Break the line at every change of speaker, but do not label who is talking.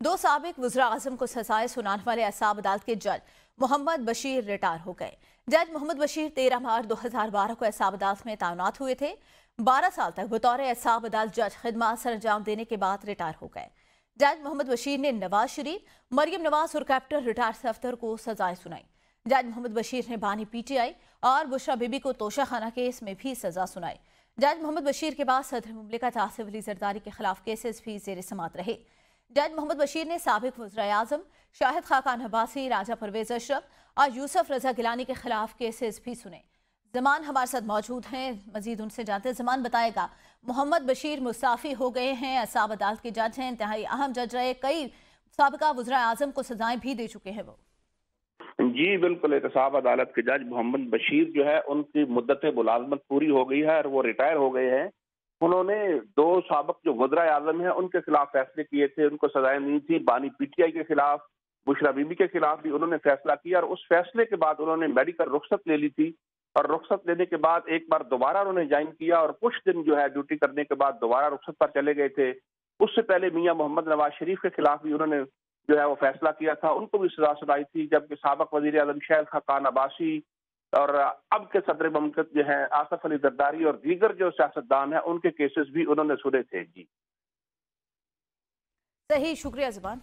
दो साबिक वज़ीर आज़म को सजाएं सुनाने वाले असाब अदालत के जज मोहम्मद बशीर रिटायर हो गए। जज मोहम्मद बशीर 13 मार्च 2012 को असाब अदालत में तैनात हुए थे। 12 साल तक बतौर असाब अदालत जज खिदमत सर अंजाम देने के बाद रिटायर हो गए। जज मोहम्मद बशीर ने नवाज शरीफ, मरियम नवाज और कैप्टन रिटायर सफ्तर को सजाएं सुनाई। जज मोहम्मद बशीर ने बानी PTI और बुशरा बीबी को तोशाखाना केस में भी सजा सुनाई। जज मोहम्मद बशीर के बाद सदर मुमलिकत आसिफ अली जरदारी के खिलाफ केसेस भी जेर समात रहे। जज मोहम्मद बशीर ने साबिक वज़ीर आज़म शाहिद खाकान अब्बासी, राजा परवेज अशरफ और यूसुफ रजा गिलानी के खिलाफ केसेस भी सुने। जमान हमारे साथ मौजूद हैं, मजीद उनसे जानते हैं। जमान बताएगा, मोहम्मद बशीर मुस्ताफ़ी हो गए हैं, असाब अदालत के जज हैं, इंतहाई अहम जज रहे, कई साबिका वज़ीर आज़म को सजाएं भी दे चुके हैं वो।
जी बिल्कुल, एहतसाब अदालत के जज मोहम्मद बशीर जो है उनकी मुद्दत मुलाजमत पूरी हो गई है और वो रिटायर हो गए हैं। उन्होंने दो साबिक जो वज़ीर आज़म हैं उनके खिलाफ फैसले किए थे, उनको सजाएं दी थी। बानी PTI के खिलाफ, बुशरा बीबी के खिलाफ भी उन्होंने फैसला किया और उस फैसले के बाद उन्होंने मेडिकल रुख्सत ले ली थी और रुख्सत लेने के बाद एक बार दोबारा उन्होंने ज्वाइन किया और कुछ दिन जो है ड्यूटी करने के बाद दोबारा रुख्सत पर चले गए थे। उससे पहले मियां मोहम्मद नवाज शरीफ के खिलाफ भी उन्होंने जो है वो फैसला किया था, उनको भी सजा सुनाई थी। जबकि साबिक वज़ीर आज़म शाहिद खाकान अब्बासी और अब के सदर ममलकत जो है आसिफ अली जरदारी और दीगर जो सियासतदान हैं उनके केसेस भी उन्होंने सुने थे। जी
सही, शुक्रिया ज़ुबान।